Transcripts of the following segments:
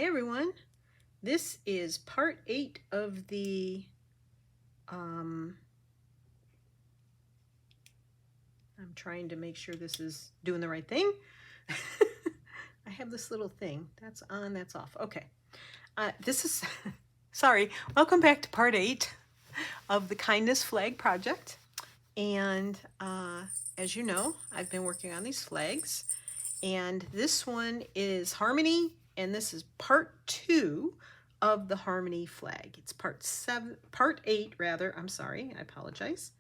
Hi everyone. This is part 8 of the I'm trying to make sure this is doing the right thing. I have this little thing that's on, that's off. Okay. This is sorry. Welcome back to part 8 of the Kindness Flag Project. And as you know, I've been working on these flags, and this one is Harmony, and this is part 2 of the Harmony flag. It's part 8 rather. I'm sorry, I apologize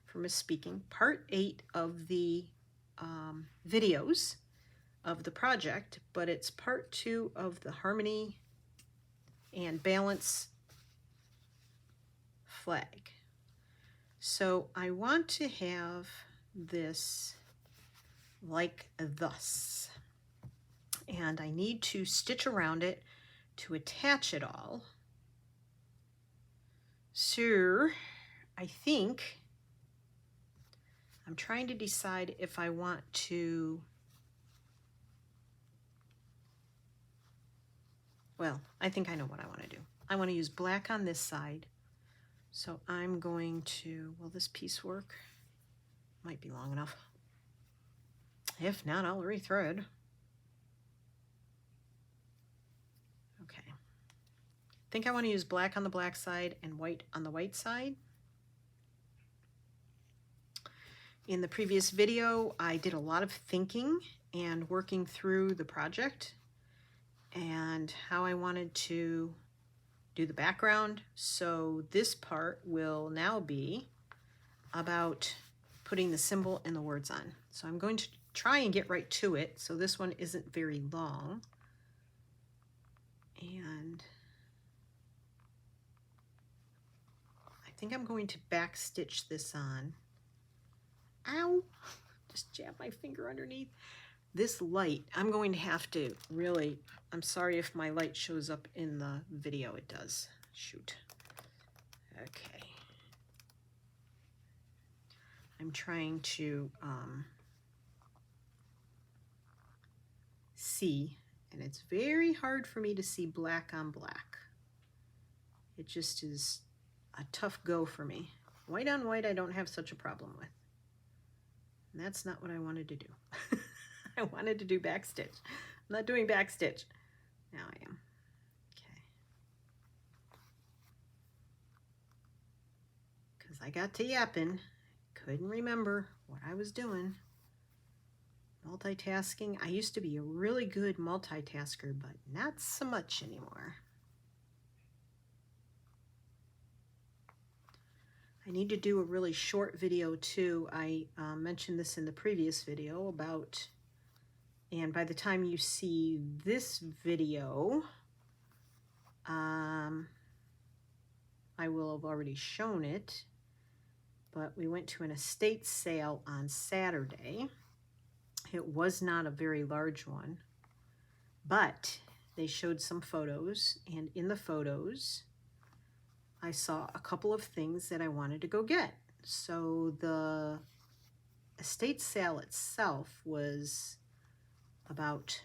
for misspeaking. Part 8 of the videos of the project, but it's part 2 of the Harmony and Balance flag. So I want to have this like thus, and I need to stitch around it to attach it all. So I think I'm trying to decide if I want to, well, I think I know what I want to do. I want to use black on this side. So I'm going to, will this piece work? Might be long enough. If not, I'll rethread. Okay. I think I want to use black on the black side and white on the white side. In the previous video, I did a lot of thinking and working through the project and how I wanted to do the background. So this part will now be about putting the symbol and the words on. So I'm going to try and get right to it. So this one isn't very long. And I think I'm going to back stitch this on. Ow! Just jab my finger underneath. This light, I'm going to have to really, I'm sorry if my light shows up in the video. It does. Shoot. Okay. I'm trying to see, and it's very hard for me to see black on black. It just is a tough go for me. White on white, I don't have such a problem with. And that's not what I wanted to do. I wanted to do back stitch. I'm not doing back stitch. Now I am. Okay. Because I got to yapping. Couldn't remember what I was doing. Multitasking. I used to be a really good multitasker, but not so much anymore. I need to do a really short video too. I mentioned this in the previous video about, and by the time you see this video, I will have already shown it, but we went to an estate sale on Saturday. It was not a very large one, but they showed some photos, and in the photos, I saw a couple of things that I wanted to go get. So the estate sale itself was about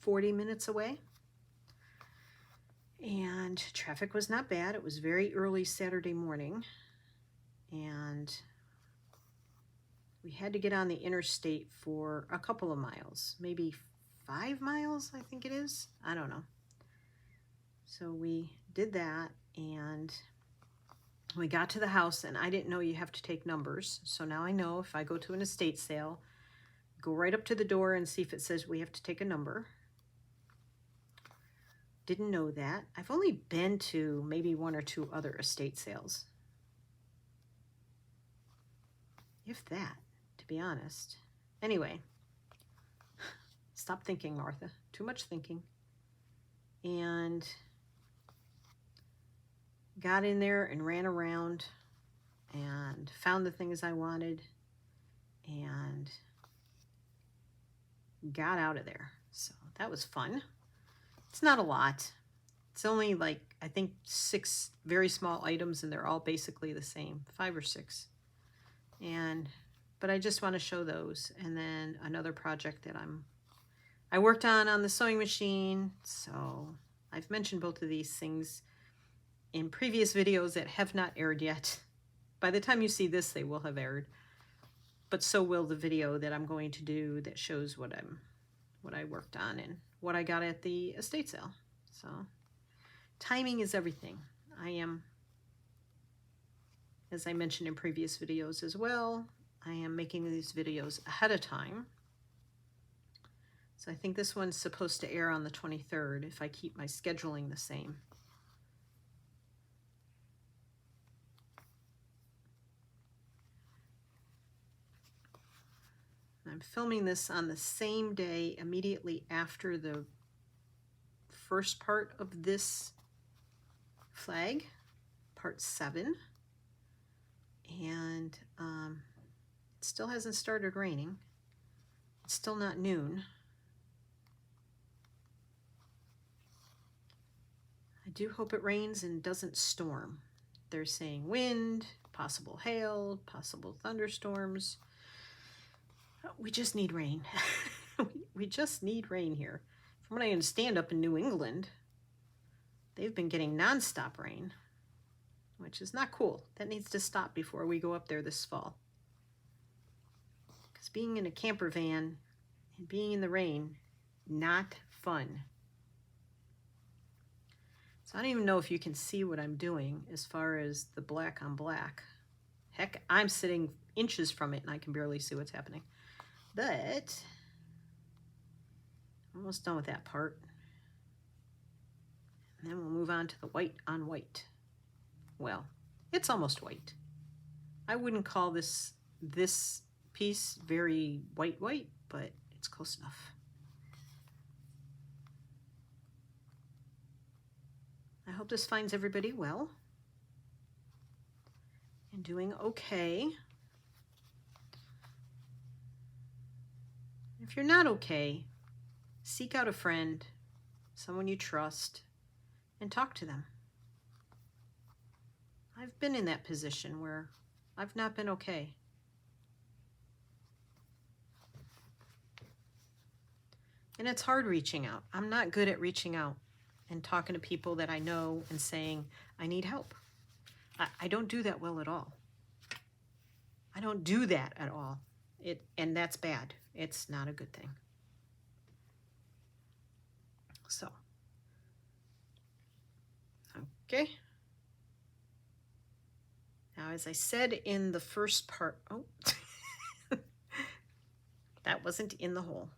40 minutes away, and traffic was not bad. It was very early Saturday morning, and we had to get on the interstate for a couple of miles, maybe 5 miles, I think it is. I don't know. So we did that, and we got to the house, and I didn't know you have to take numbers. So now I know if I go to an estate sale, go right up to the door and see if it says we have to take a number. Didn't know that. I've only been to maybe 1 or 2 other estate sales. If that, to be honest. Anyway, stop thinking, Martha. Too much thinking. And got in there and ran around and found the things I wanted and got out of there. So that was fun. It's not a lot. It's only like, I think 6 very small items, and they're all basically the same, 5 or 6. But I just want to show those. And then another project that I worked on the sewing machine, so I've mentioned both of these things in previous videos that have not aired yet. By the time you see this, they will have aired. But so will the video that I'm going to do that shows what I worked on and what I got at the estate sale. So timing is everything. I am, as I mentioned in previous videos as well, I am making these videos ahead of time. So I think this one's supposed to air on the 23rd if I keep my scheduling the same. I'm filming this on the same day immediately after the first part of this flag, part 7. And it still hasn't started raining. It's still not noon. I do hope it rains and doesn't storm. They're saying wind, possible hail, possible thunderstorms. We just need rain. We just need rain here. From what I understand, up in New England, they've been getting nonstop rain, which is not cool. That needs to stop before we go up there this fall. Because being in a camper van and being in the rain, not fun. So I don't even know if you can see what I'm doing as far as the black on black. Heck, I'm sitting inches from it and I can barely see what's happening. But almost done with that part. And then we'll move on to the white on white. Well, it's almost white. I wouldn't call this piece very white, but it's close enough. I hope this finds everybody well and doing okay. If you're not okay, seek out a friend, someone you trust, and talk to them. I've been in that position where I've not been okay. And it's hard reaching out. I'm not good at reaching out and talking to people that I know and saying, I need help. I don't do that well at all. I don't do that at all. And that's bad. It's not a good thing. So, okay. Now, as I said in the first part, that wasn't in the hole.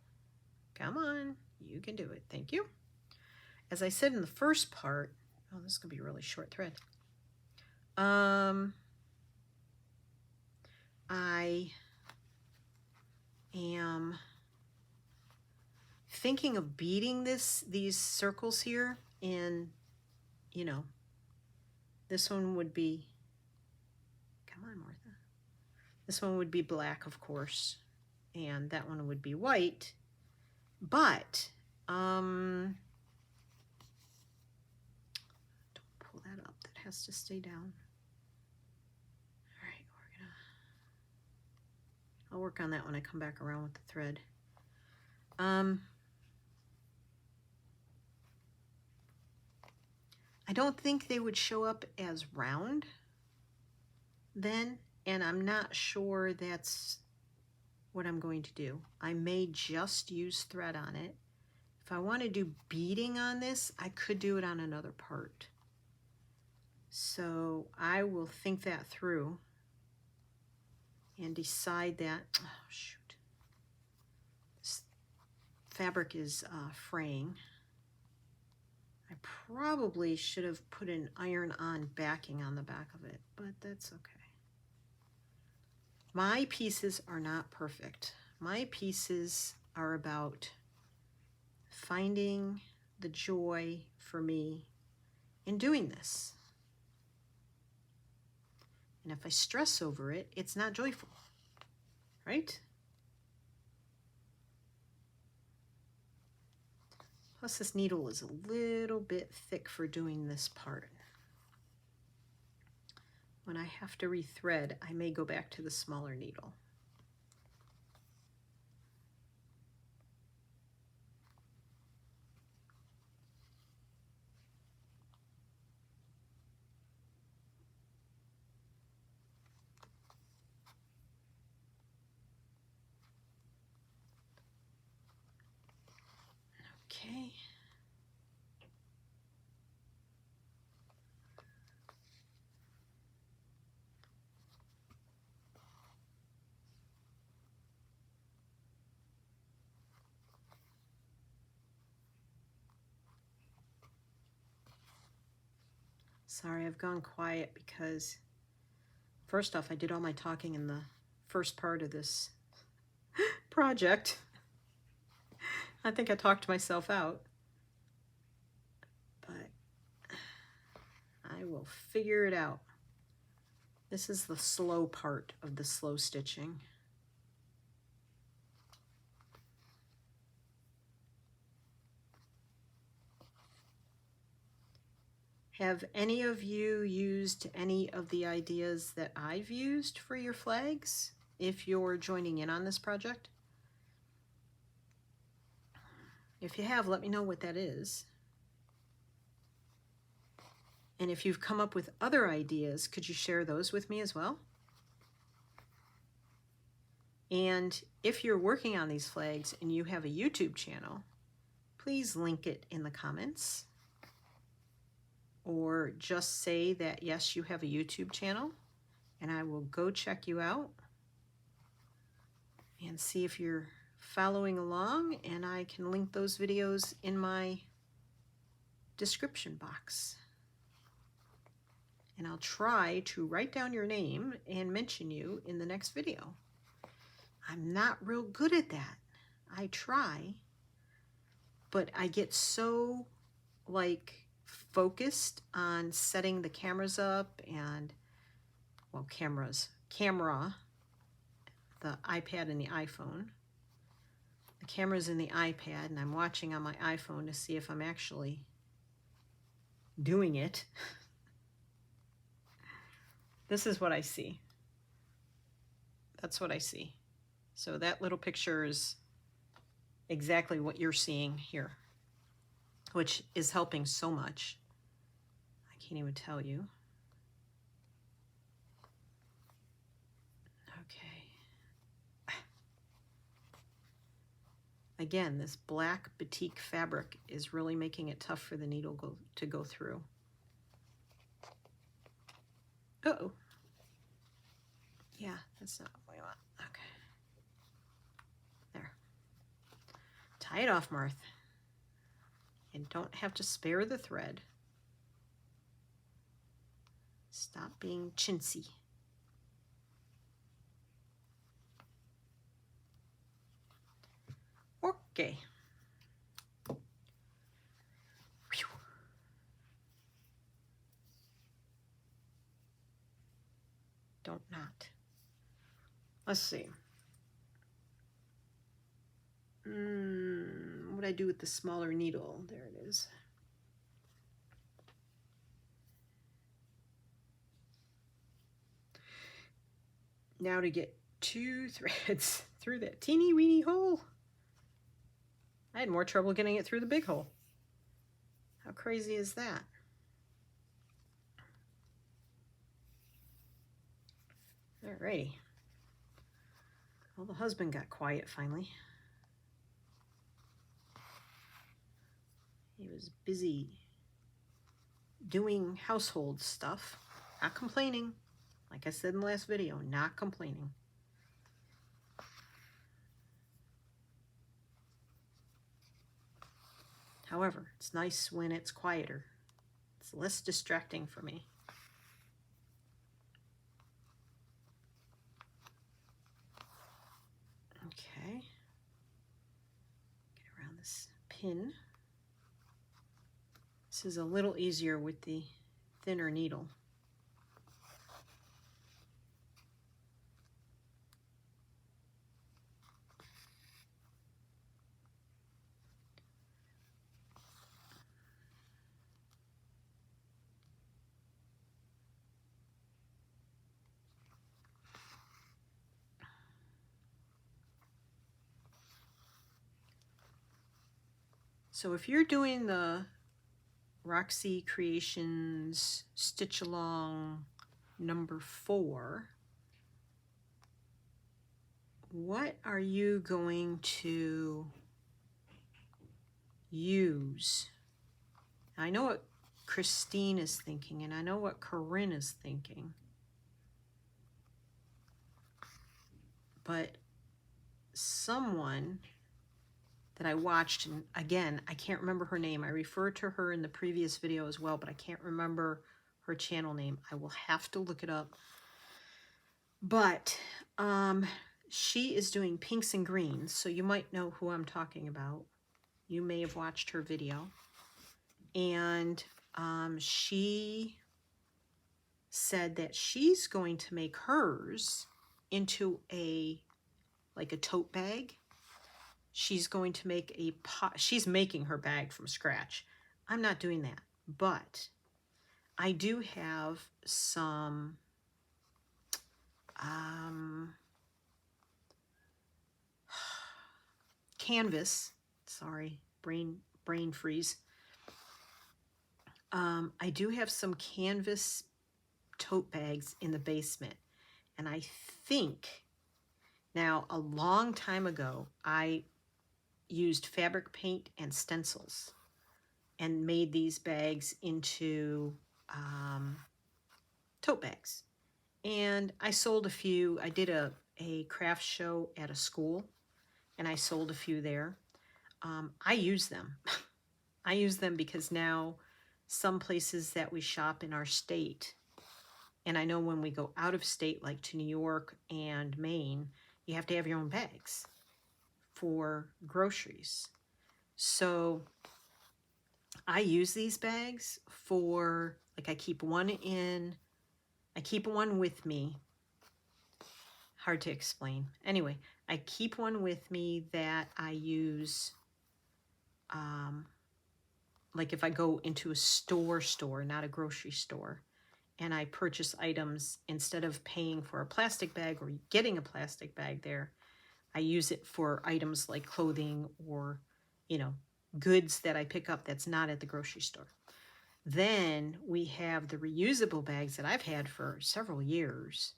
Come on, you can do it. Thank you. As I said in the first part, this is going to be a really short thread. I am thinking of beading these circles here in, this one would be, come on, Martha. This one would be black, of course, and that one would be white. But, don't pull that up. That has to stay down. All right, I'll work on that when I come back around with the thread. I don't think they would show up as round then, and I'm not sure that's what I'm going to do. I may just use thread on it. If I want to do beading on this, I could do it on another part. So I will think that through and decide that, oh shoot, this fabric is fraying. I probably should have put an iron-on backing on the back of it, but that's okay. My pieces are not perfect. My pieces are about finding the joy for me in doing this. And if I stress over it, it's not joyful, right? Plus this needle is a little bit thick for doing this part. When I have to rethread, I may go back to the smaller needle. Okay. Sorry, I've gone quiet because first off, I did all my talking in the first part of this project. I think I talked myself out, but I will figure it out. This is the slow part of the slow stitching. Have any of you used any of the ideas that I've used for your flags if you're joining in on this project? If you have, let me know what that is. And if you've come up with other ideas, could you share those with me as well? And if you're working on these flags and you have a YouTube channel, please link it in the comments. Or just say that, yes, you have a YouTube channel, and I will go check you out and see if you're following along, and I can link those videos in my description box. And I'll try to write down your name and mention you in the next video. I'm not real good at that. I try, but I get so focused on setting the cameras up and, well, camera, the iPad and the iPhone. The camera's in the iPad, and I'm watching on my iPhone to see if I'm actually doing it. This is what I see. That's what I see. So that little picture is exactly what you're seeing here, which is helping so much. I can't even tell you. Okay. Again, this black batik fabric is really making it tough for the needle to go through. Uh-oh. Yeah, that's not what we want. Okay. There. Tie it off, Marth. And don't have to spare the thread. Stop being chintzy. Okay. Whew. Don't knot. Let's see. What do I do with the smaller needle? There it is. Now to get 2 threads through that teeny weeny hole. I had more trouble getting it through the big hole. How crazy is that? Alrighty. Well, the husband got quiet finally. He was busy doing household stuff, not complaining. Like I said in the last video, not complaining. However, it's nice when it's quieter. It's less distracting for me. Okay. Get around this pin. This is a little easier with the thinner needle. So if you're doing the Roxy Creations Stitch Along number 4, what are you going to use. I know what Christine is thinking, and I know what Corinne is thinking. But someone that I watched, and again, I can't remember her name. I referred to her in the previous video as well, but I can't remember her channel name. I will have to look it up. But she is doing pinks and greens, so you might know who I'm talking about. You may have watched her video. And she said that she's going to make hers into like a tote bag. She's going to make a pot. She's making her bag from scratch. I'm not doing that, but I do have some canvas. Sorry, brain freeze. I do have some canvas tote bags in the basement, and I think now a long time ago I used fabric paint and stencils and made these bags into tote bags, and I sold a few. I did a craft show at a school, and I sold a few there. I use them. I use them because now some places that we shop in our state, and I know when we go out of state, like to New York and Maine, you have to have your own bags for groceries. So I use these bags for, like, I keep one with me. Hard to explain. Anyway, I keep one with me that I use, like if I go into a store, not a grocery store, and I purchase items, instead of paying for a plastic bag or getting a plastic bag there, I use it for items like clothing or, you know, goods that I pick up that's not at the grocery store. Then we have the reusable bags that I've had for several years,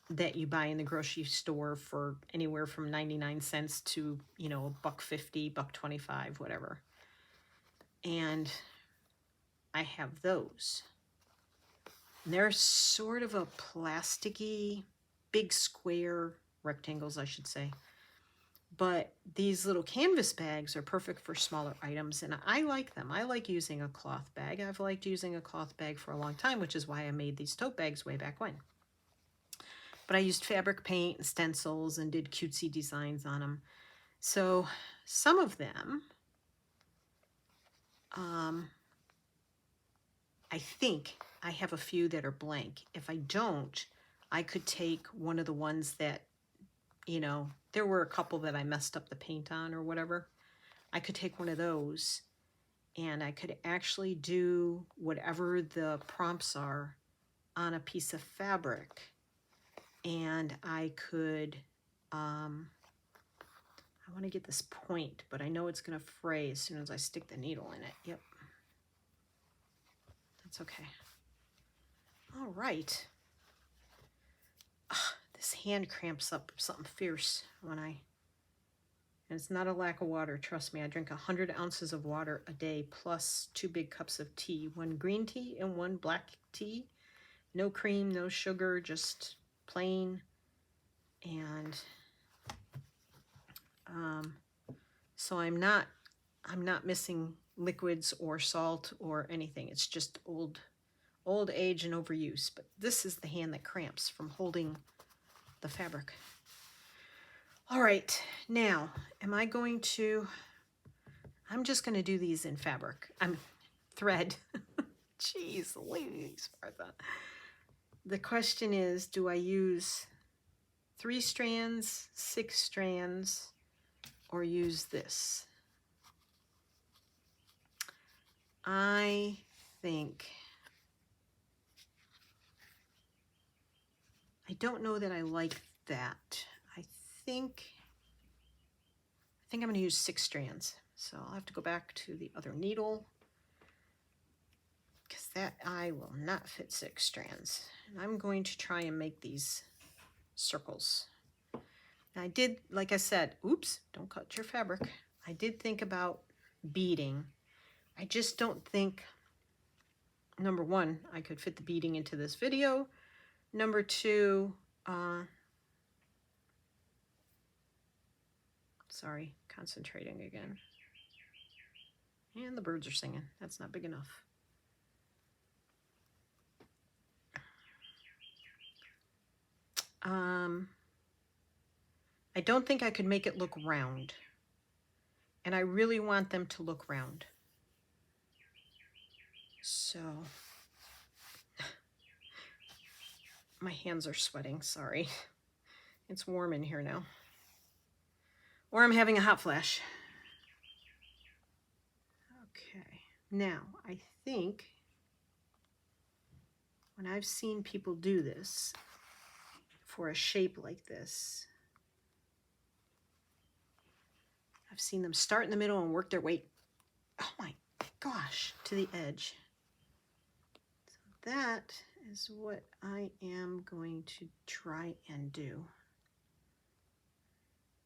that you buy in the grocery store for anywhere from 99 cents to, you know, $1.50, $1.25, whatever. And I have those. And they're sort of a plasticky, big square rectangles, I should say. But these little canvas bags are perfect for smaller items, and I like them. I like using a cloth bag. I've liked using a cloth bag for a long time, which is why I made these tote bags way back when. But I used fabric paint and stencils and did cutesy designs on them. So some of them, I think I have a few that are blank. If I don't, I could take one of the ones that, you know, there were a couple that I messed up the paint on or whatever. I could take one of those and I could actually do whatever the prompts are on a piece of fabric. And I could, I want to get this point, but I know it's going to fray as soon as I stick the needle in it. Yep. That's okay. All right. This hand cramps up something fierce when and it's not a lack of water. Trust me, I drink 100 ounces of water a day plus 2 big cups of tea, 1 green tea and 1 black tea. No cream, no sugar, just plain. And so I'm not missing liquids or salt or anything. It's just old age and overuse. But this is the hand that cramps from holding the fabric. All right, now I'm just going to do these in fabric. Thread. Jeez Louise, Martha. The question is, do I use 3 strands, 6 strands, or use this? I don't know that I like that. I think I'm going to use 6 strands. So I'll have to go back to the other needle, because that eye will not fit 6 strands. And I'm going to try and make these circles. And I did, like I said, oops, don't cut your fabric. I did think about beading. I just don't think, number one, I could fit the beading into this video. Number two, sorry, concentrating again. And the birds are singing. That's not big enough. I don't think I could make it look round. And I really want them to look round. So, my hands are sweating, sorry. It's warm in here now. Or I'm having a hot flash. Okay, now I think when I've seen people do this for a shape like this, I've seen them start in the middle and work their way, oh my gosh, to the edge. So that is what I am going to try and do.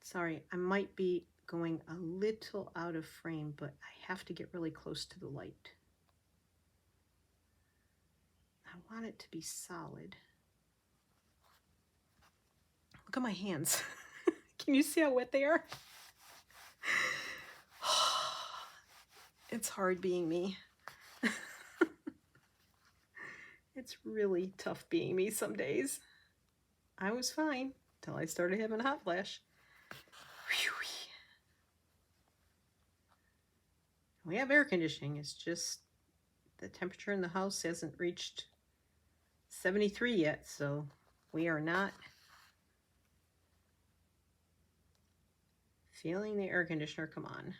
Sorry, I might be going a little out of frame, but I have to get really close to the light. I want it to be solid. Look at my hands. Can you see how wet they are? It's hard being me. It's really tough being me some days. I was fine until I started having a hot flash. We have air conditioning. It's just the temperature in the house hasn't reached 73 yet, so we are not feeling the air conditioner come on.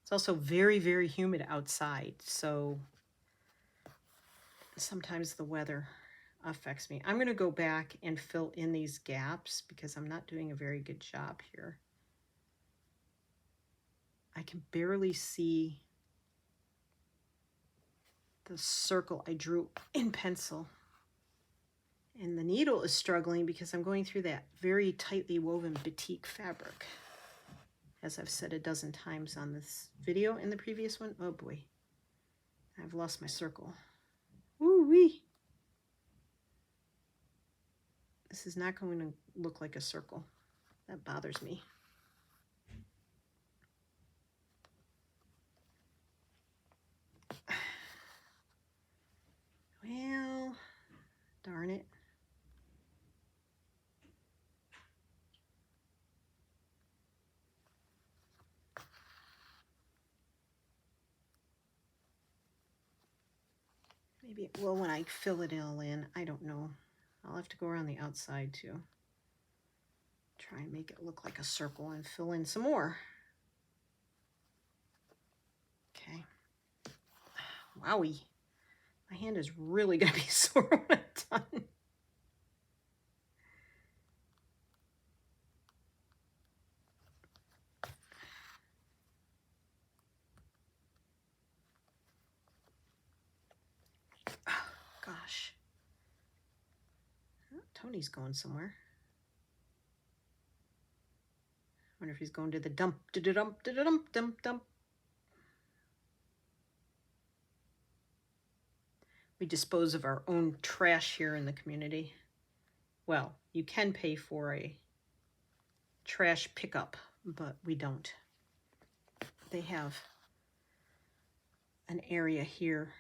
It's also very, very humid outside, so sometimes the weather affects me. I'm going to go back and fill in these gaps because I'm not doing a very good job here. I can barely see the circle I drew in pencil. And the needle is struggling because I'm going through that very tightly woven batik fabric. As I've said a dozen times on this video and the previous one. Oh boy, I've lost my circle. Woo-wee. This is not going to look like a circle. That bothers me. Well, darn it. Maybe it will when I fill it all in. I don't know. I'll have to go around the outside too. Try and make it look like a circle and fill in some more. Okay. Wowie. My hand is really going to be sore when I'm done. Oh, gosh. Oh, Tony's going somewhere. I wonder if he's going to the dump, dump, dump, dump, dump. We dispose of our own trash here in the community. Well, you can pay for a trash pickup, but we don't. They have an area here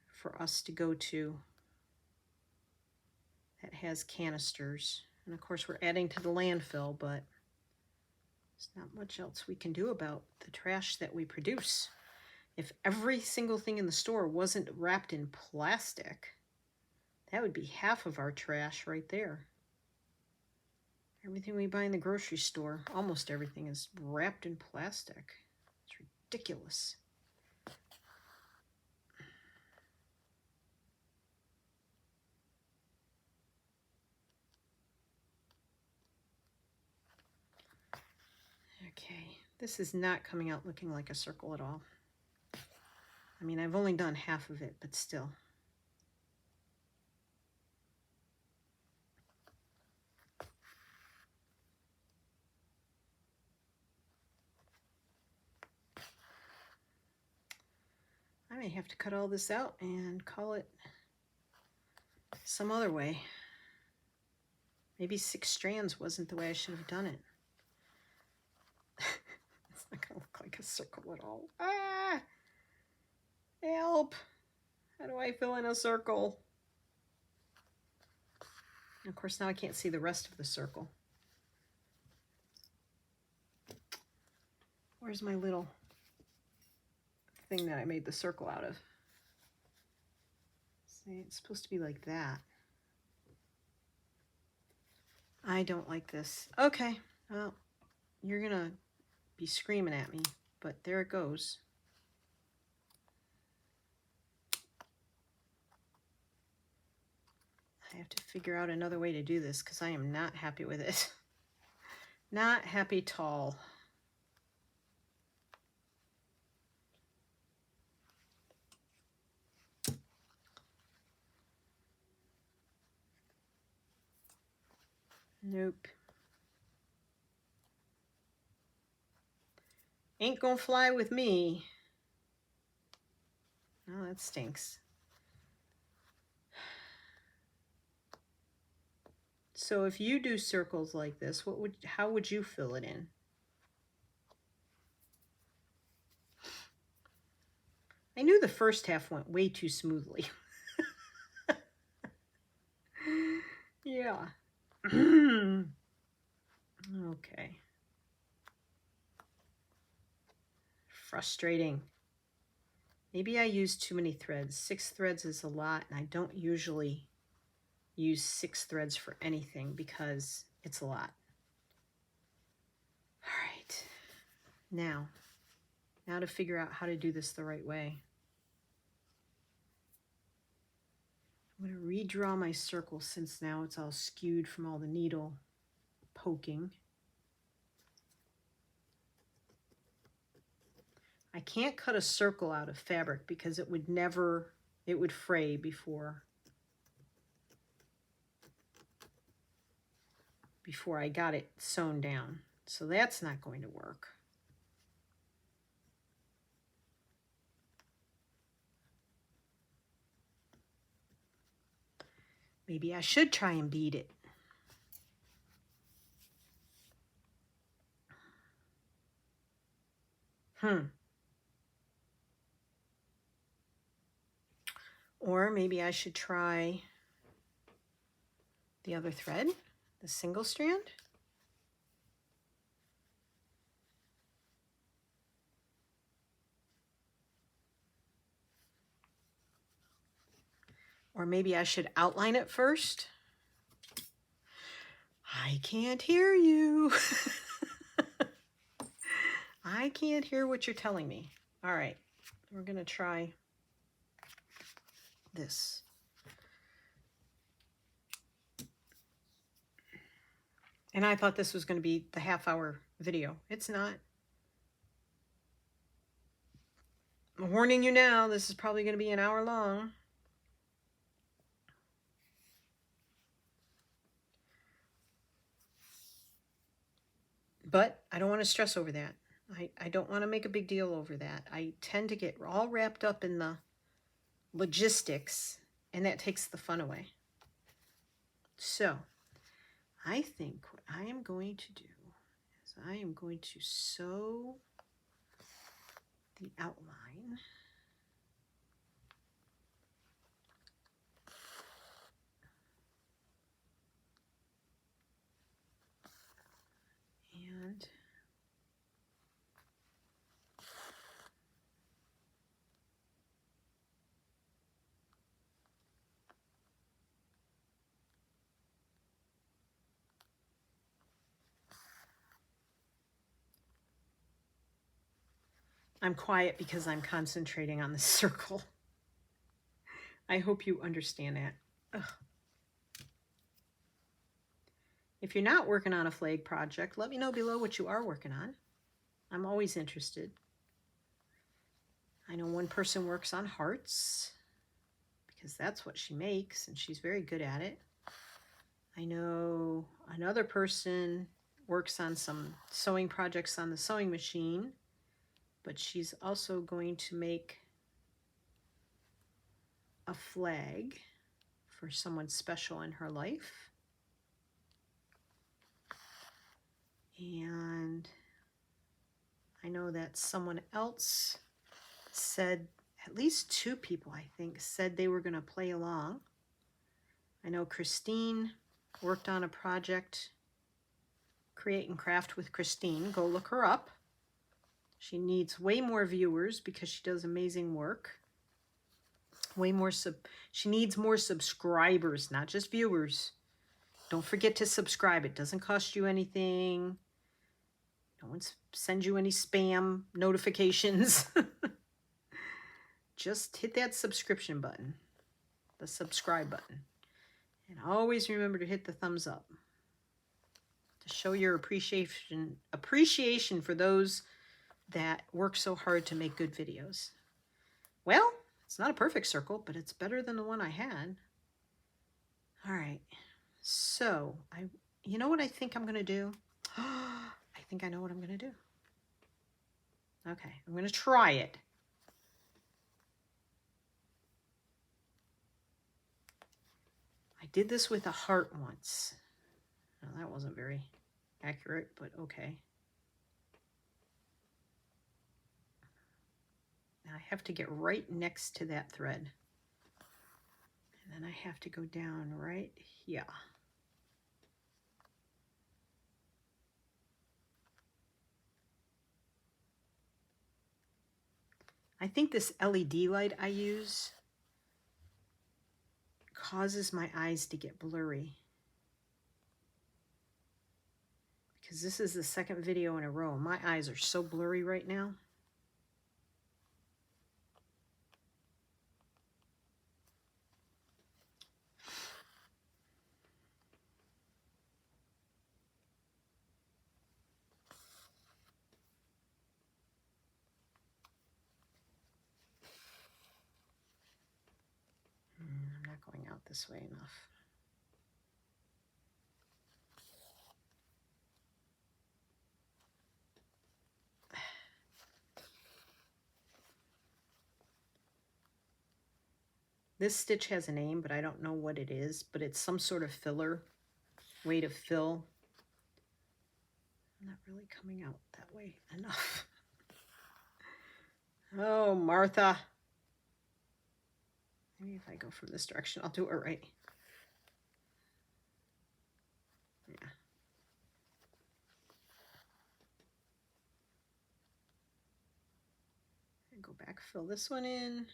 for us to go to that has canisters. And of course, we're adding to the landfill, but there's not much else we can do about the trash that we produce. If every single thing in the store wasn't wrapped in plastic, that would be half of our trash right there. Everything we buy in the grocery store, almost everything, is wrapped in plastic. It's ridiculous. Okay, this is not coming out looking like a circle at all. I mean, I've only done half of it, but still. may have to cut all this out and call it some other way. Maybe 6 strands wasn't the way I should have done it. It's not gonna look like a circle at all. Ah! Help! How do I fill in a circle? And of course, now I can't see the rest of the circle. Where's my little thing that I made the circle out of? See, it's supposed to be like that. I don't like this. Okay, well, you're gonna be screaming at me, but there it goes. I have to figure out another way to do this because I am not happy with it. Not happy at all. Nope. Ain't gonna fly with me. Oh, that stinks. So if you do circles like this, how would you fill it in? I knew the first half went way too smoothly. Yeah. Okay. Frustrating. Maybe I used too many threads. 6 threads is a lot, and I don't usually use 6 threads for anything because it's a lot. All right. Now to figure out how to do this the right way. I'm going to redraw my circle since now it's all skewed from all the needle poking. I can't cut a circle out of fabric because it would fray before I got it sewn down. So that's not going to work. Maybe I should try and bead it. Or maybe I should try the other thread, the single strand. Or maybe I should outline it first. I can't hear you. I can't hear what you're telling me. All right, we're gonna try this. And I thought this was going to be the half-hour video. It's not. I'm warning you now, this is probably going to be an hour long. But I don't want to stress over that. I don't want to make a big deal over that. I tend to get all wrapped up in the logistics, and that takes the fun away. So I think what I am going to do is I am going to sew the outline. And I'm quiet because I'm concentrating on the circle. I hope you understand that. Ugh. If you're not working on a flag project, let me know below what you are working on. I'm always interested. I know one person works on hearts because that's what she makes and she's very good at it. I know another person works on some sewing projects on the sewing machine, but she's also going to make a flag for someone special in her life. And I know that someone else said, at least 2 people, I think, said they were going to play along. I know Christine worked on a project, Create and Craft with Christine. Go look her up. She needs way more viewers because she does amazing work. Way more she needs more subscribers, not just viewers. Don't forget to subscribe. It doesn't cost you anything. No one sends you any spam notifications. Just hit that subscription button, the subscribe button. And always remember to hit the thumbs up to show your appreciation for those that work so hard to make good videos. Well, it's not a perfect circle, but it's better than the one I had. All right. So, you know what I think I'm going to do? I think I know what I'm going to do. Okay, I'm going to try it. I did this with a heart once. Well, that wasn't very accurate, but okay. Now I have to get right next to that thread. And then I have to go down right here. I think this LED light I use causes my eyes to get blurry. Because this is the second video in a row. My eyes are so blurry right now. I'm not going out this way enough. This stitch has a name, but I don't know what it is, but it's some sort of filler, way to fill. I'm not really coming out that way enough. Oh, Martha. Maybe if I go from this direction, I'll do it right. Yeah. And go back, fill this one in.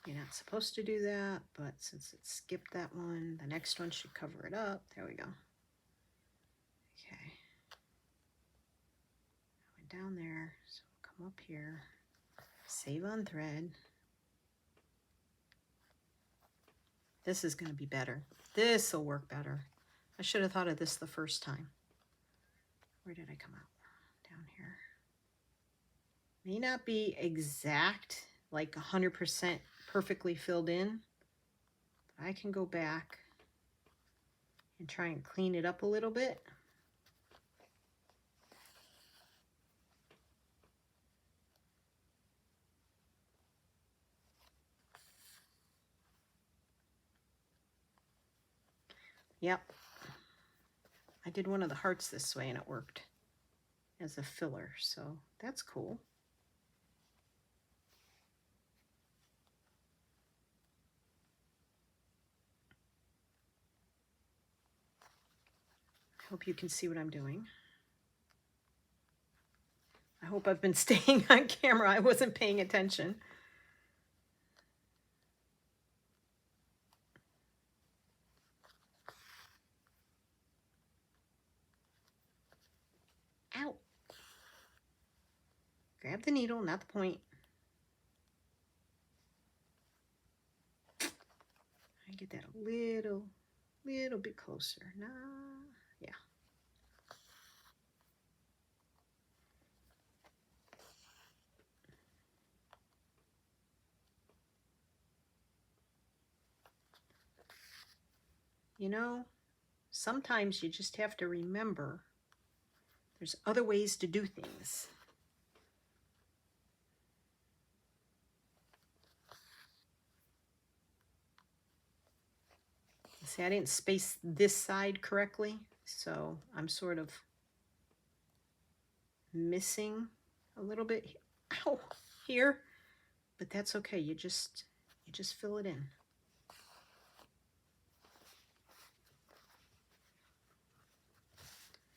You're not supposed to do that, but since it skipped that one, the next one should cover it up. There we go. Okay. I went down there, so we'll come up here, save on thread. This is going to be better. This will work better. I should have thought of this the first time. Where did I come out? Down here. May not be exact, like 100% perfectly filled in. But I can go back and try and clean it up a little bit. Yep. I did one of the hearts this way and it worked as a filler, so that's cool. I hope you can see what I'm doing. I hope I've been staying on camera. I wasn't paying attention. Ow. Grab the needle, not the point. I get that a little bit closer. Nah, yeah. You know, sometimes you just have to remember there's other ways to do things. See, I didn't space this side correctly, so I'm sort of missing a little bit, ow, here, but that's okay. You just fill it in.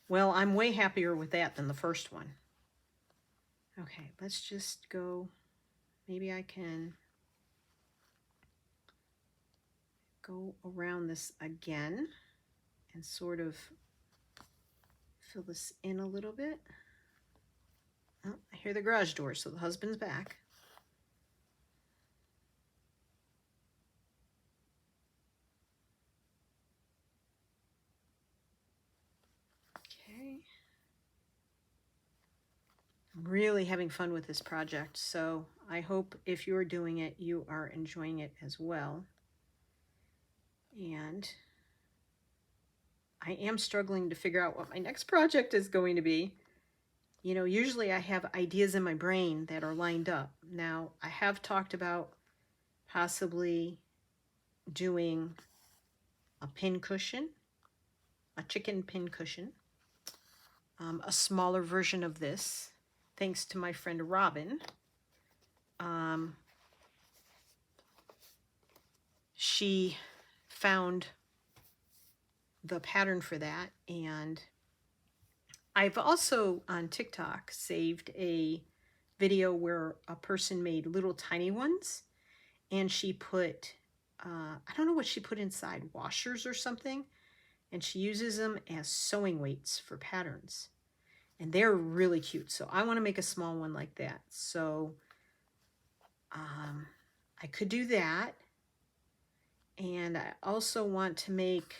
Well, I'm way happier with that than the first one. Okay, let's just go, maybe I can go around this again and sort of fill this in a little bit. Oh, I hear the garage door, so the husband's back. Okay. I'm really having fun with this project, so I hope if you're doing it, you are enjoying it as well. And I am struggling to figure out what my next project is going to be. You know, usually I have ideas in my brain that are lined up. Now, I have talked about possibly doing a pin cushion, a chicken pin cushion, a smaller version of this, thanks to my friend Robin. She found the pattern for that, and I've also on TikTok saved a video where a person made little tiny ones, and she put I don't know what she put inside, washers or something, and she uses them as sewing weights for patterns, and they're really cute. So I want to make a small one like that. So I could do that, and I also want to make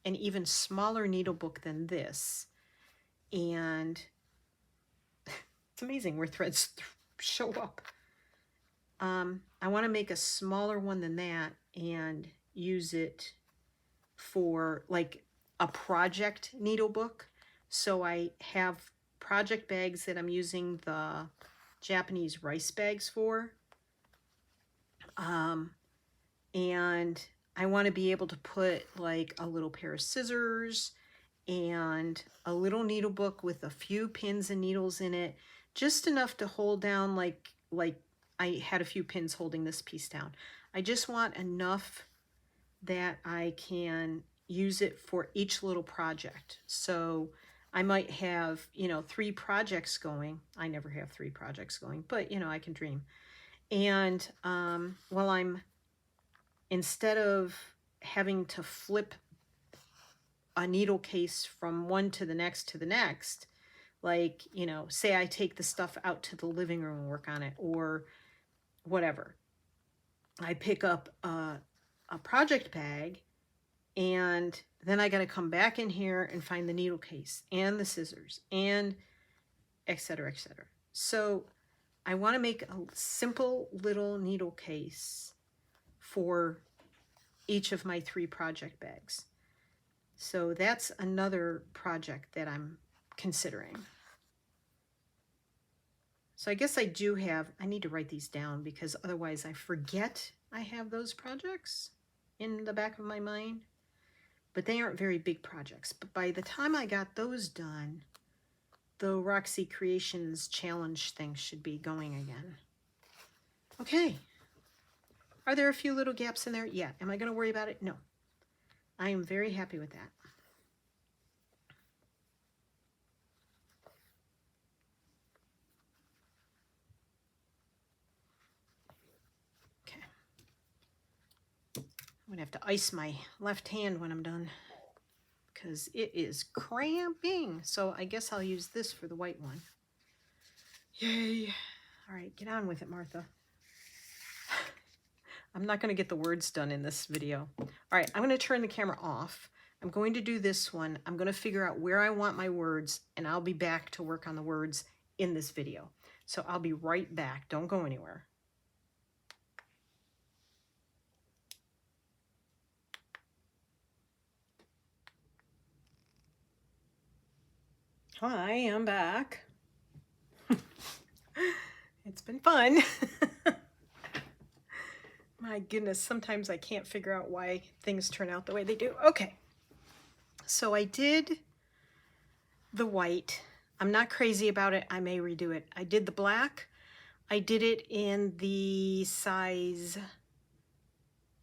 an even smaller needle book than this. And it's amazing where threads show up. I want to make a smaller one than that and use it for like a project needle book. So I have project bags that I'm using the Japanese rice bags for. And I want to be able to put like a little pair of scissors and a little needle book with a few pins and needles in it, just enough to hold down like I had a few pins holding this piece down. I just want enough that I can use it for each little project. So I might have, you know, 3 projects going. I never have 3 projects going, but you know, I can dream. And while I'm, instead of having to flip a needle case from one to the next, like, you know, say I take the stuff out to the living room and work on it or whatever. I pick up a project bag, and then I got to come back in here and find the needle case and the scissors and etc., etc. So I want to make a simple little needle case for each of my 3 project bags. So that's another project that I'm considering. So I guess I need to write these down because otherwise I forget I have those projects in the back of my mind. But they aren't very big projects. But by the time I got those done, the Roxy Creations challenge thing should be going again. Okay. Are there a few little gaps in there? Yeah. Am I going to worry about it? No. I am very happy with that. Okay. I'm going to have to ice my left hand when I'm done because it is cramping. So I guess I'll use this for the white one. Yay. All right, get on with it, Martha. I'm not going to get the words done in this video. All right, I'm going to turn the camera off. I'm going to do this one. I'm going to figure out where I want my words, and I'll be back to work on the words in this video. So I'll be right back. Don't go anywhere. Hi, I'm back. It's been fun. My goodness, sometimes I can't figure out why things turn out the way they do. Okay, so I did the white. I'm not crazy about it. I may redo it. I did the black. I did it in the size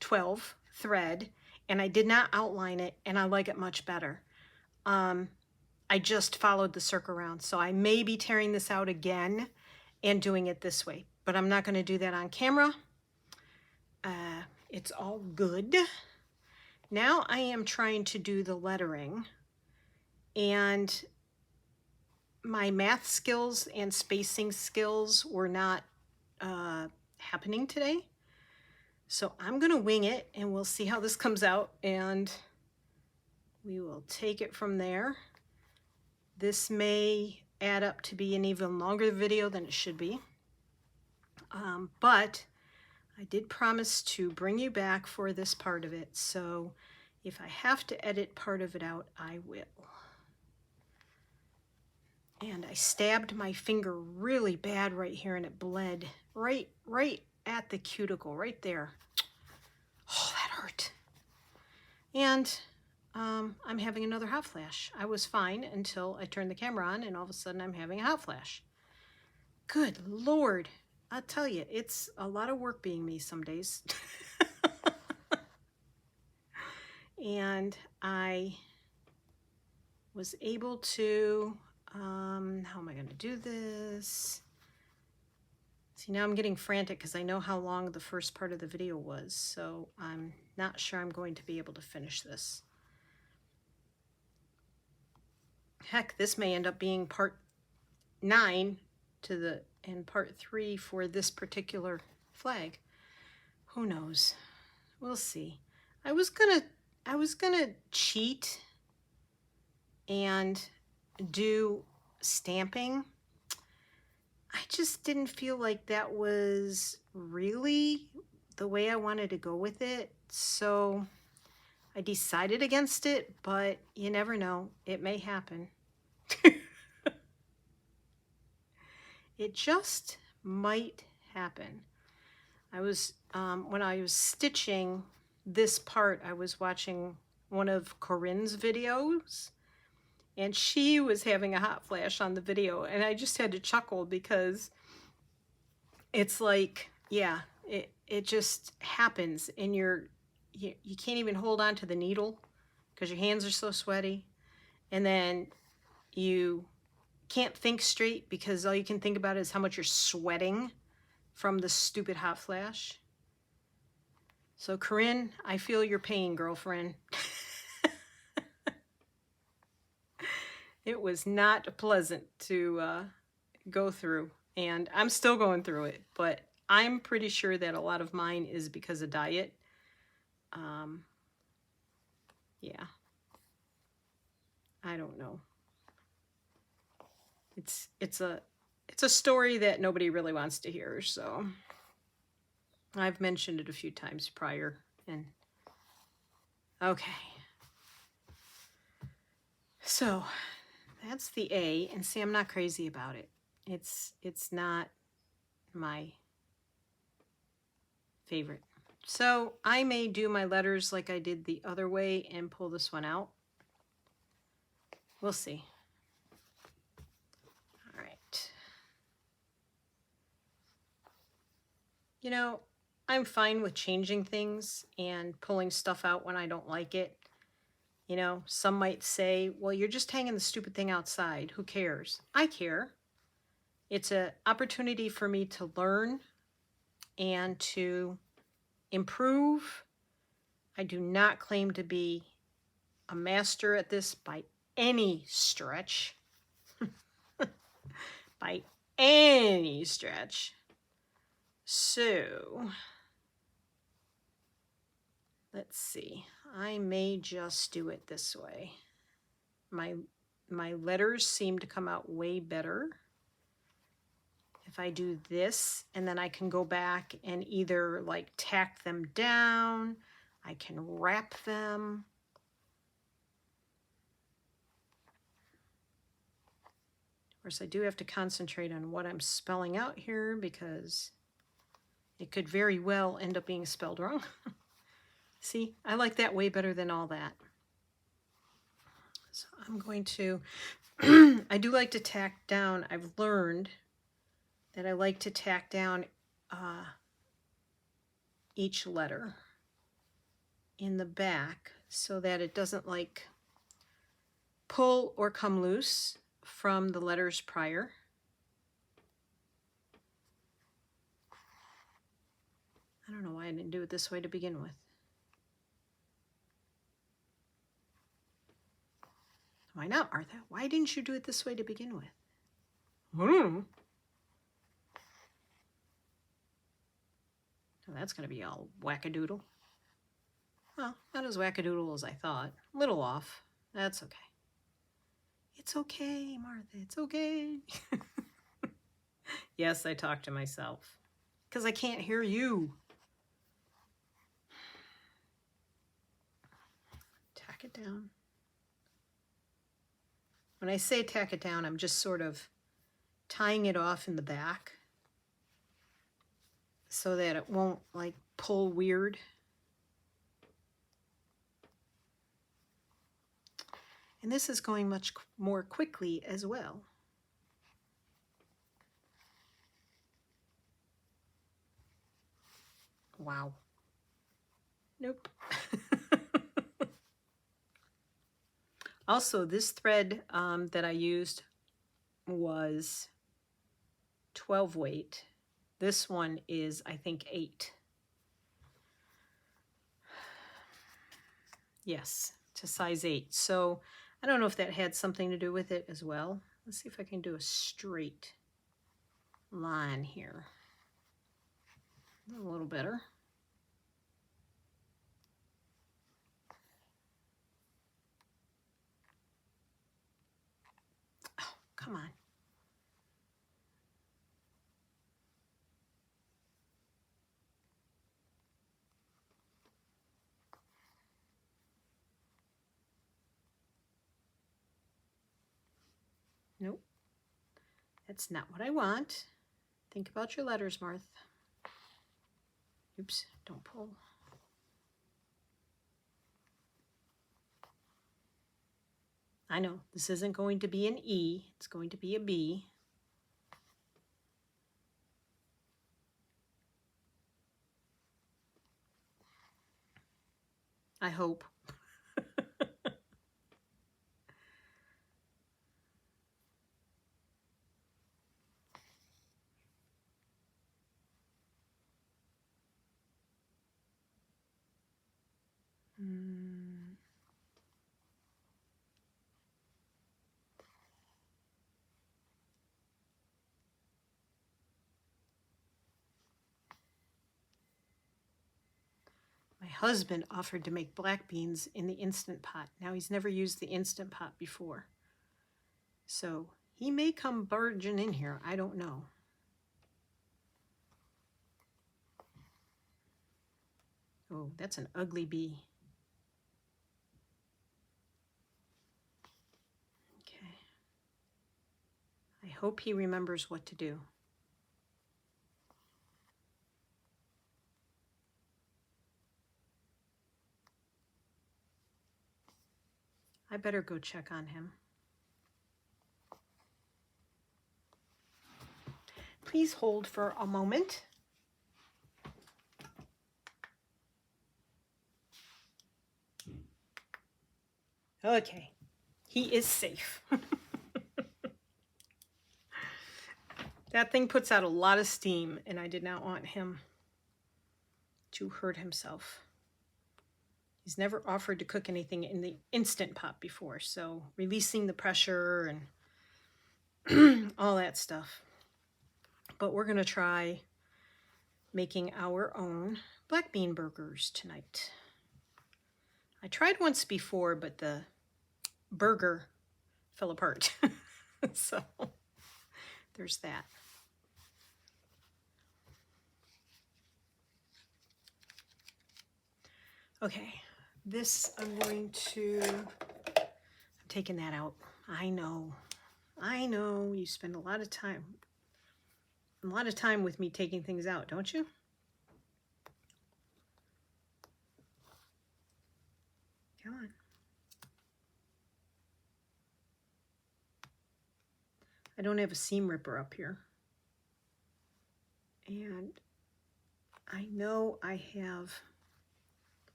12 thread, and I did not outline it, and I like it much better. I just followed the circle around, so I may be tearing this out again and doing it this way, but I'm not going to do that on camera. It's all good. Now I am trying to do the lettering, and my math skills and spacing skills were not happening today. So I'm going to wing it, and we'll see how this comes out, and we will take it from there. This may add up to be an even longer video than it should be. But I did promise to bring you back for this part of it, so if I have to edit part of it out, I will. And I stabbed my finger really bad right here, and it bled right at the cuticle, right there. Oh, that hurt. And I'm having another hot flash. I was fine until I turned the camera on, and all of a sudden I'm having a hot flash. Good Lord. I'll tell you, it's a lot of work being me some days. And I was able to, how am I going to do this? See, now I'm getting frantic because I know how long the first part of the video was, so I'm not sure I'm going to be able to finish this. Heck, this may end up being part 9 and part 3 for this particular flag. Who knows? We'll see. I was gonna cheat and do stamping. I just didn't feel like that was really the way I wanted to go with it, so I decided against it, but you never know. It may happen. It just might happen. I was, when I was stitching this part, I was watching one of Corinne's videos, and she was having a hot flash on the video, and I just had to chuckle because it's like, yeah, it just happens, and you can't even hold on to the needle because your hands are so sweaty, and then you can't think straight because all you can think about is how much you're sweating from the stupid hot flash. So Corinne, I feel your pain, girlfriend. It was not pleasant to go through, and I'm still going through it, but I'm pretty sure that a lot of mine is because of diet. Yeah, I don't know. It's a story that nobody really wants to hear, so I've mentioned it a few times prior. And okay, so that's the A, and see, I'm not crazy about it. It's not my favorite. So I may do my letters like I did the other way and pull this one out. We'll see. All right. You know, I'm fine with changing things and pulling stuff out when I don't like it. You know, some might say, well, you're just hanging the stupid thing outside. Who cares? I care. It's an opportunity for me to learn and to improve. I do not claim to be a master at this by any stretch. By any stretch. So, let's see. I may just do it this way. My letters seem to come out way better if I do this, and then I can go back and either like tack them down, I can wrap them. Of course, I do have to concentrate on what I'm spelling out here because It could very well end up being spelled wrong. See, I like that way better than all that. So I'm going to, I do like to tack down. I've learned that I like to tack down each letter in the back so that it doesn't like pull or come loose from the letters prior. I don't know why I didn't do it this way to begin with. Why not, Martha? Why didn't you do it this way to begin with? Oh, that's going to be all wackadoodle. Well, not as wackadoodle as I thought. A little off. That's okay. It's okay, Martha. It's okay. Yes, I talk to myself because I can't hear you. Tack it down. When I say tack it down, I'm just sort of tying it off in the back so that it won't like pull weird. And this is going much more quickly as well. Wow. Nope. Also, this thread that I used was 12 weight. This one is, I think, 8. Yes, to size 8. So I don't know if that had something to do with it as well. Let's see if I can do a straight line here. A little better. Oh, come on. Nope. That's not what I want. Think about your letters, Martha. Oops, don't pull. I know, this isn't going to be an E, it's going to be a B. I hope. My husband offered to make black beans in the Instant Pot. Now he's never used the Instant Pot before. So he may come barging in here. I don't know. Oh, that's an ugly bee. Okay. I hope he remembers what to do. I better go check on him. Please hold for a moment. Okay, he is safe. That thing puts out a lot of steam, and I did not want him to hurt himself. He's never offered to cook anything in the Instant Pot before, so releasing the pressure and all that stuff. But we're going to try making our own black bean burgers tonight. I tried once before, but the burger fell apart. So there's that. Okay, this I'm taking that out. I know, you spend a lot of time with me taking things out, don't you? Come on. I don't have a seam ripper up here. And I know I have,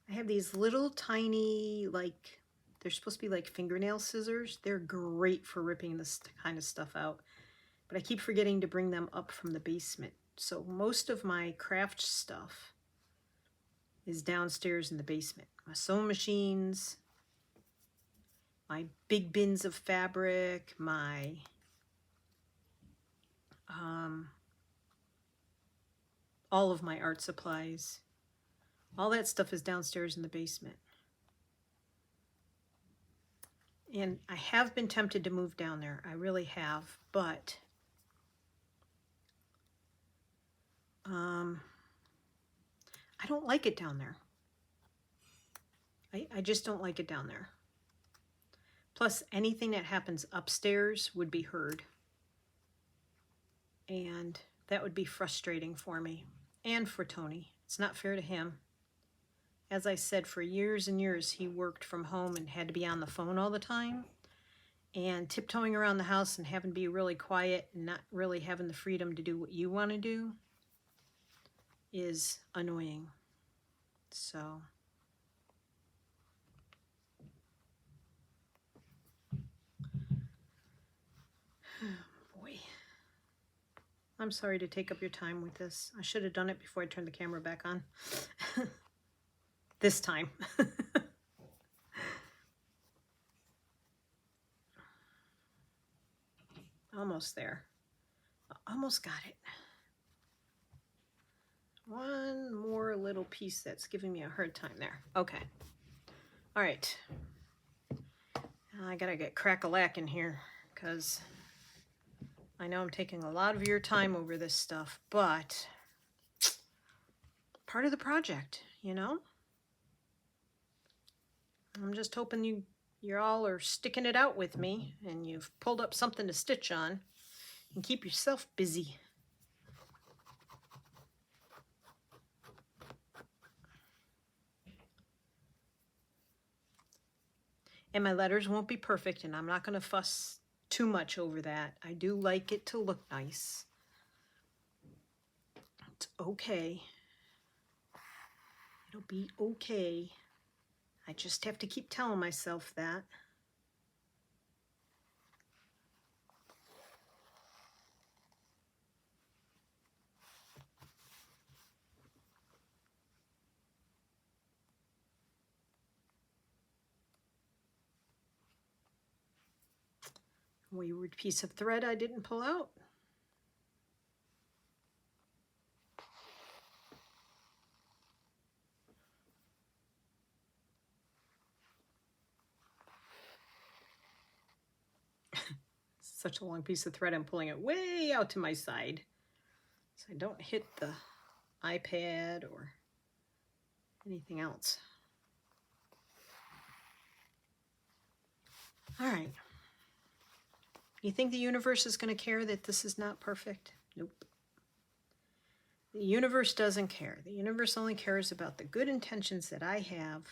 I have these little tiny, like, they're supposed to be like fingernail scissors. They're great for ripping this kind of stuff out. But I keep forgetting to bring them up from the basement. So most of my craft stuff is downstairs in the basement. My sewing machines, my big bins of fabric, my all of my art supplies. All that stuff is downstairs in the basement. And I have been tempted to move down there. I really have, but I don't like it down there. I just don't like it down there. Plus, anything that happens upstairs would be heard. And that would be frustrating for me and for Tony. It's not fair to him. As I said, for years and years, he worked from home and had to be on the phone all the time. And tiptoeing around the house and having to be really quiet and not really having the freedom to do what you want to do is annoying. So, boy. I'm sorry to take up your time with this. I should have done it before I turned the camera back on. This time. Almost there. Almost got it. One more little piece that's giving me a hard time there. Okay. All right. I gotta get crack-a-lack in here because I know I'm taking a lot of your time over this stuff, but part of the project, you know? I'm just hoping you all are sticking it out with me and you've pulled up something to stitch on and keep yourself busy. And my letters won't be perfect, and I'm not going to fuss too much over that. I do like it to look nice. It's okay. It'll be okay. I just have to keep telling myself that. Wayward piece of thread I didn't pull out. Such a long piece of thread, I'm pulling it way out to my side so I don't hit the iPad or anything else. All right. You think the universe is going to care that this is not perfect? Nope. The universe doesn't care. The universe only cares about the good intentions that I have,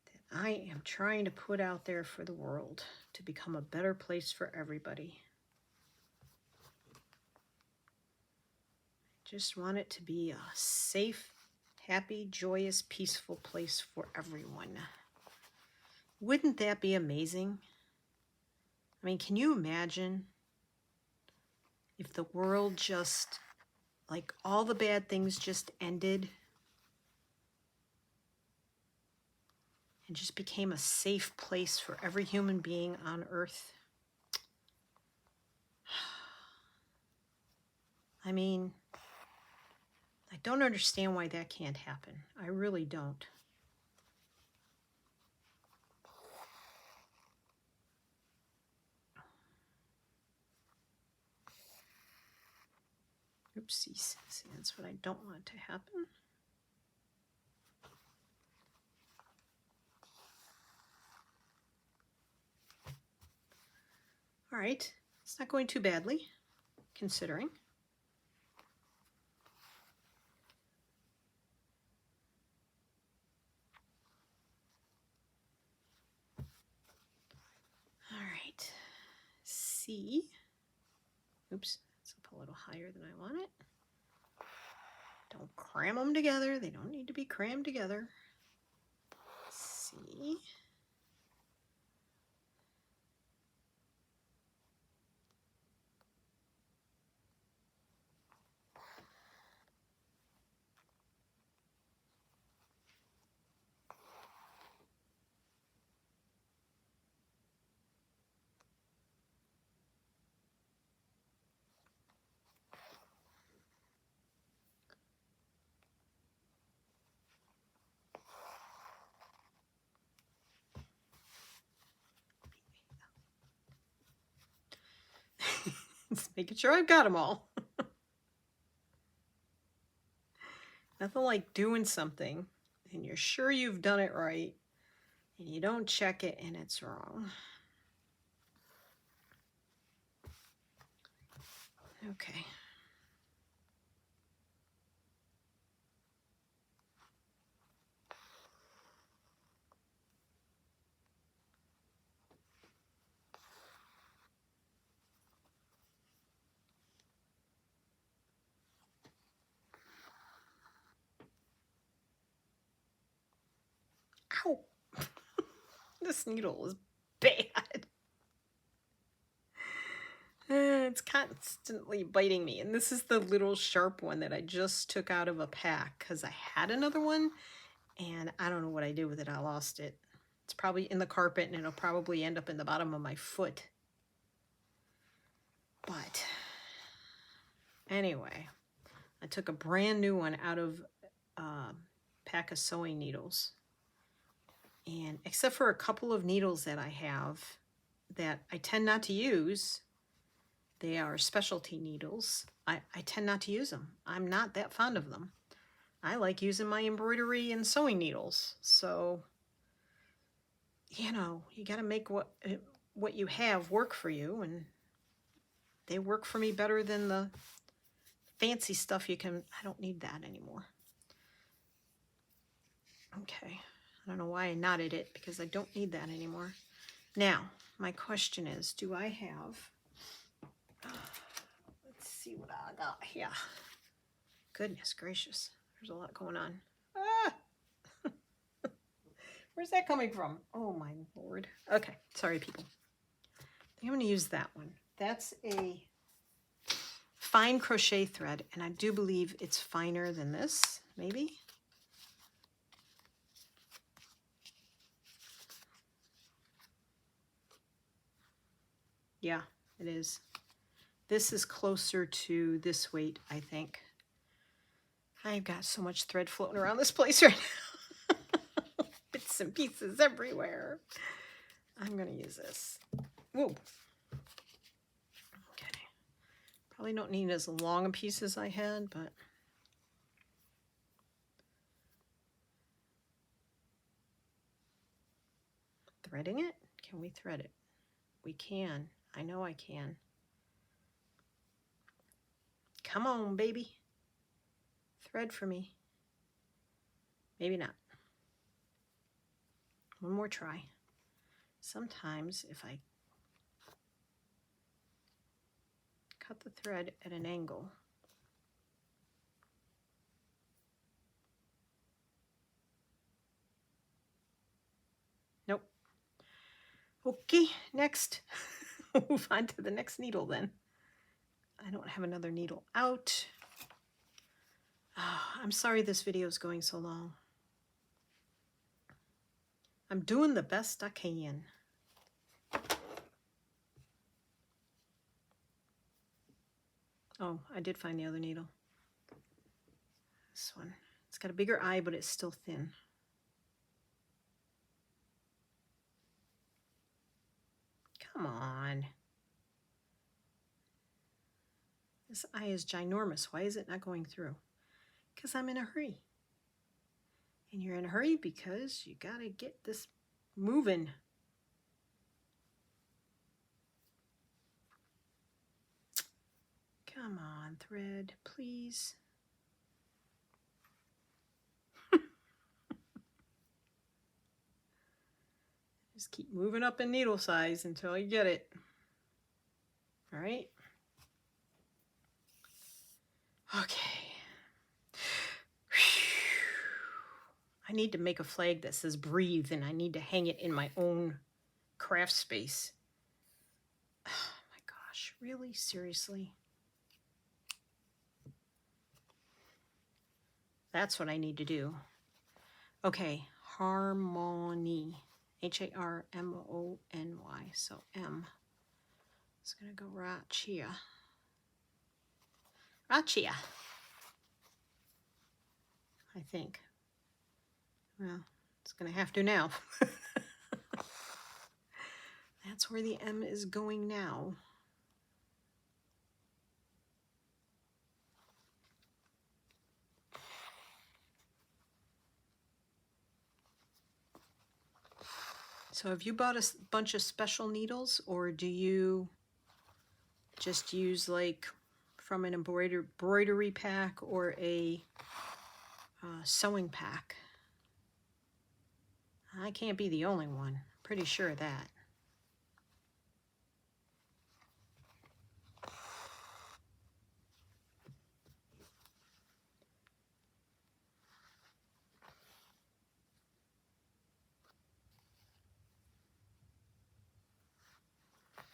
that I am trying to put out there for the world to become a better place for everybody. I just want it to be a safe, happy, joyous, peaceful place for everyone. Wouldn't that be amazing? I mean, can you imagine if the world just, like, all the bad things just ended and just became a safe place for every human being on Earth? I mean, I don't understand why that can't happen. I really don't. Oopsies. See, that's what I don't want to happen. All right. It's not going too badly, considering. C. Oops, it's up a little higher than I want it. Don't cram them together. They don't need to be crammed together. C. Just making sure I've got them all. Nothing like doing something and you're sure you've done it right and you don't check it and it's wrong. Okay. Ow! This needle is bad. It's constantly biting me. And this is the little sharp one that I just took out of a pack because I had another one and I don't know what I did with it. I lost it. It's probably in the carpet and it'll probably end up in the bottom of my foot. But anyway, I took a brand new one out of a pack of sewing needles. And except for a couple of needles that I have that I tend not to use, they are specialty needles. I tend not to use them. I'm not that fond of them. I like using my embroidery and sewing needles. So, you know, you got to make what you have work for you. And they work for me better than the fancy stuff you can. I don't need that anymore. Okay. I don't know why I knotted it because I don't need that anymore. Now, my question is, do I have... Let's see what I got here. Goodness gracious. There's a lot going on. Ah! Where's that coming from? Oh my Lord. Okay, sorry people. I think I'm going to use that one. That's a fine crochet thread, and I do believe it's finer than this, maybe. Yeah, it is. This is closer to this weight, I think. I've got so much thread floating around this place right now. Bits and pieces everywhere. I'm going to use this. Whoa. Okay. Probably don't need as long a piece as I had, but... Threading it? Can we thread it? We can. I know I can. Come on, baby. Thread for me. Maybe not. One more try. Sometimes if I cut the thread at an angle, nope. Okay, next. Move on to the next needle then. I don't have another needle out. Oh, I'm sorry this video is going so long. I'm doing the best I can. Oh, I did find the other needle. This one. It's got a bigger eye, but it's still thin. Come on. This eye is ginormous. Why is it not going through? Because I'm in a hurry. And you're in a hurry because you got to get this moving. Come on, thread, please. Just keep moving up in needle size until you get it. All right. Okay. I need to make a flag that says breathe, and I need to hang it in my own craft space. Oh my gosh, really? Seriously? That's what I need to do. Okay, harmony. Harmony. So M. It's going to go Rachia. Rachia. I think. Well, it's going to have to now. That's where the M is going now. So have you bought a bunch of special needles, or do you just use like from an embroidery pack or a sewing pack? I can't be the only one. Pretty sure of that.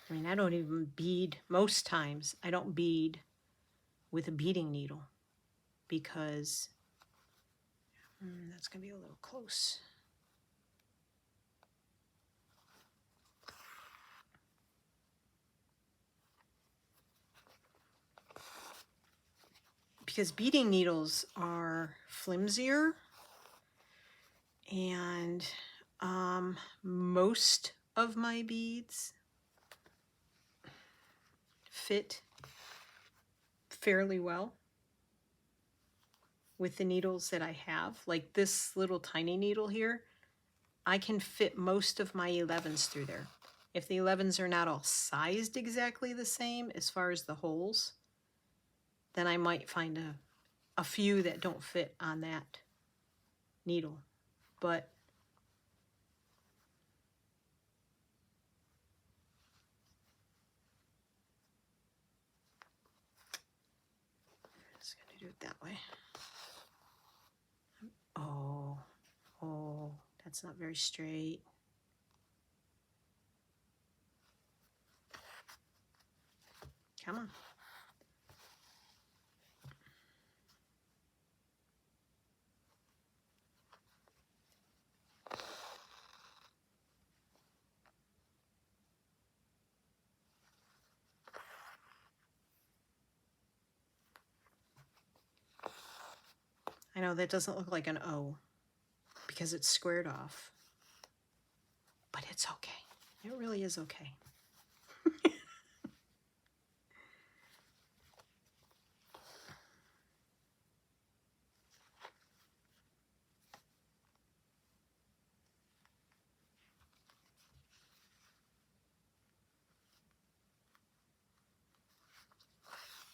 I mean, I don't even bead, most times I don't bead with a beading needle because that's going to be a little close. Because beading needles are flimsier, and most of my beads fit fairly well with the needles that I have. Like this little tiny needle here, I can fit most of my 11s through there. If the 11s are not all sized exactly the same as far as the holes, then I might find a few that don't fit on that needle. But I'm just going to do it that way. Oh, that's not very straight. Come on. I know that doesn't look like an O because it's squared off, but it's okay. It really is okay.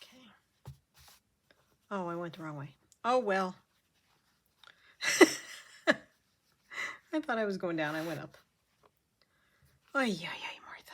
Okay. Oh, I went the wrong way. Oh, well. I thought I was going down. I went up. Ay, ay, ay, Martha.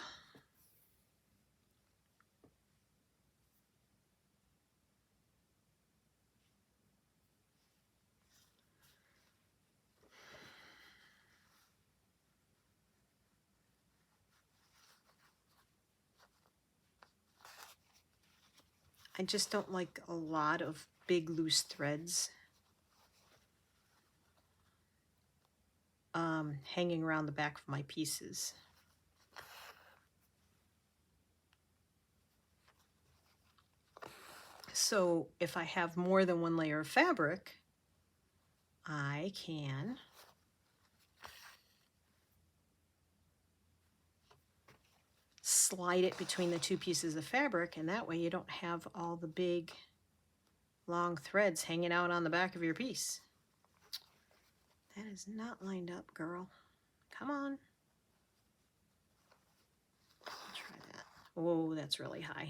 I just don't like a lot of big loose threads hanging around the back of my pieces. So if I have more than one layer of fabric, I can slide it between the two pieces of fabric, and that way you don't have all the big long threads hanging out on the back of your piece. That is not lined up, girl. Come on. I'll try that. Whoa, that's really high.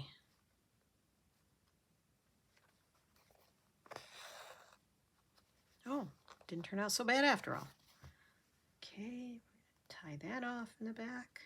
Oh, didn't turn out so bad after all. Okay, tie that off in the back.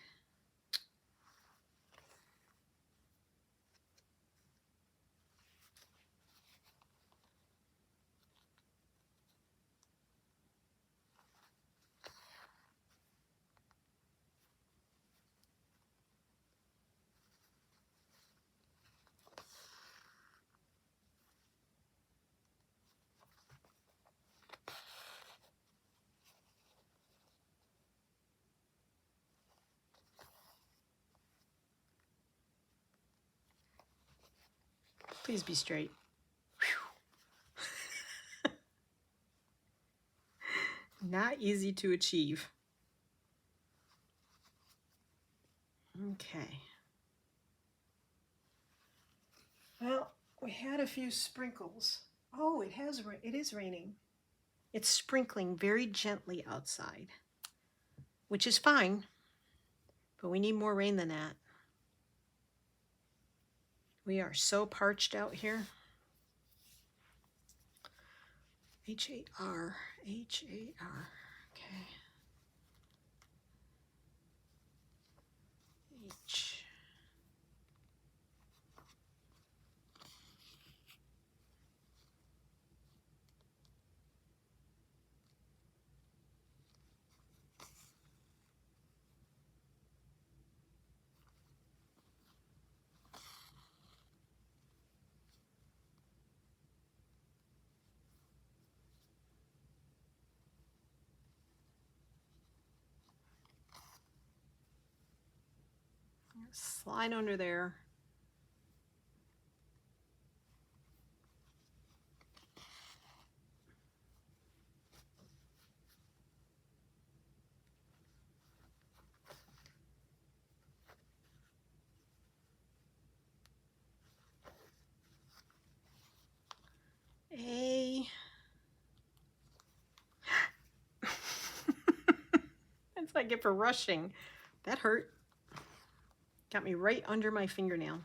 Please be straight. Not easy to achieve. Okay. Well, we had a few sprinkles. Oh, it is raining. It's sprinkling very gently outside, which is fine, but we need more rain than that. We are so parched out here. H-A-R, H-A-R, okay. H. Slide under there. A. That's what I get for rushing. That hurt. Got me right under my fingernail.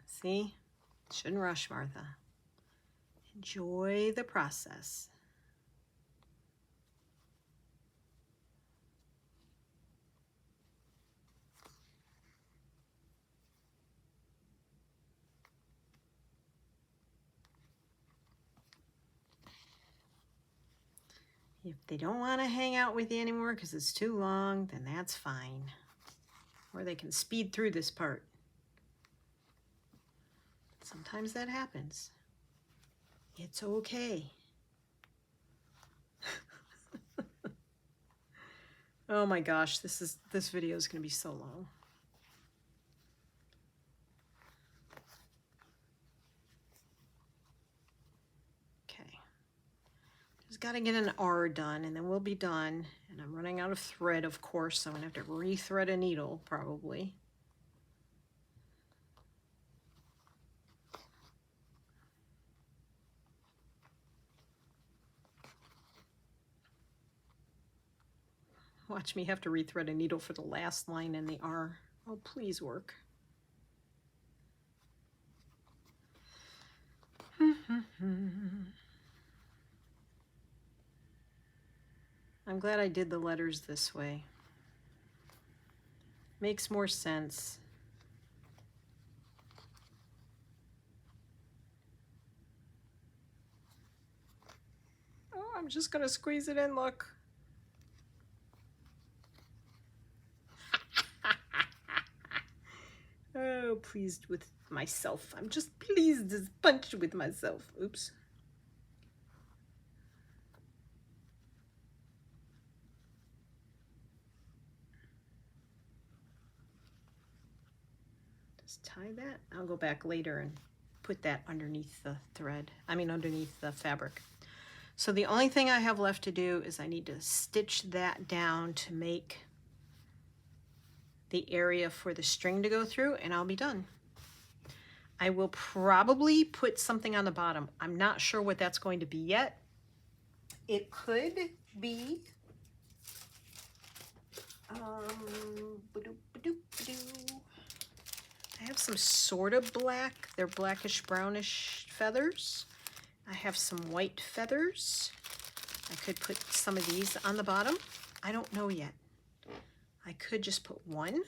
See? Shouldn't rush, Martha. Enjoy the process. If they don't want to hang out with you anymore because it's too long, then that's fine. Or they can speed through this part. Sometimes that happens. It's okay. Oh my gosh, this video is going to be so long. Okay. Just got to get an R done and then we'll be done. And I'm running out of thread, of course, so I'm going to have to re-thread a needle probably. Watch me have to rethread a needle for the last line in the R. Oh, please work. I'm glad I did the letters this way. Makes more sense. Oh, I'm just gonna squeeze it in, look. Oh, pleased with myself. I'm just pleased as punch with myself. Oops. Just tie that. I'll go back later and put that underneath the thread. I mean, underneath the fabric. So the only thing I have left to do is I need to stitch that down to make the area for the string to go through, and I'll be done. I will probably put something on the bottom. I'm not sure what that's going to be yet. It could be I have some sort of black. They're blackish brownish feathers. I have some white feathers. I could put some of these on the bottom. I don't know yet. I could just put one.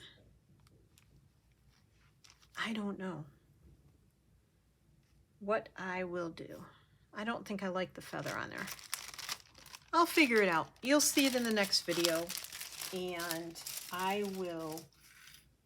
I don't know what I will do. I don't think I like the feather on there. I'll figure it out. You'll see it in the next video and I will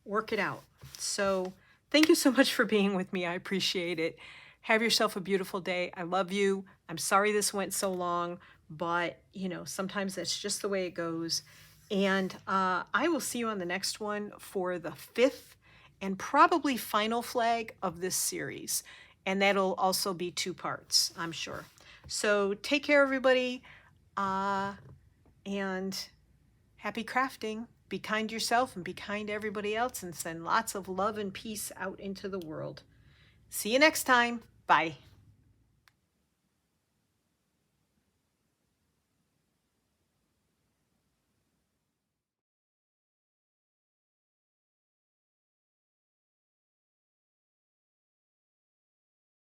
work it out. So thank you so much for being with me. I appreciate it. Have yourself a beautiful day. I love you. I'm sorry this went so long, but you know, sometimes that's just the way it goes. And I will see you on the next one for the 5th and probably final flag of this series. And that'll also be 2 parts, I'm sure. So take care, everybody. And happy crafting. Be kind to yourself and be kind to everybody else, and send lots of love and peace out into the world. See you next time. Bye.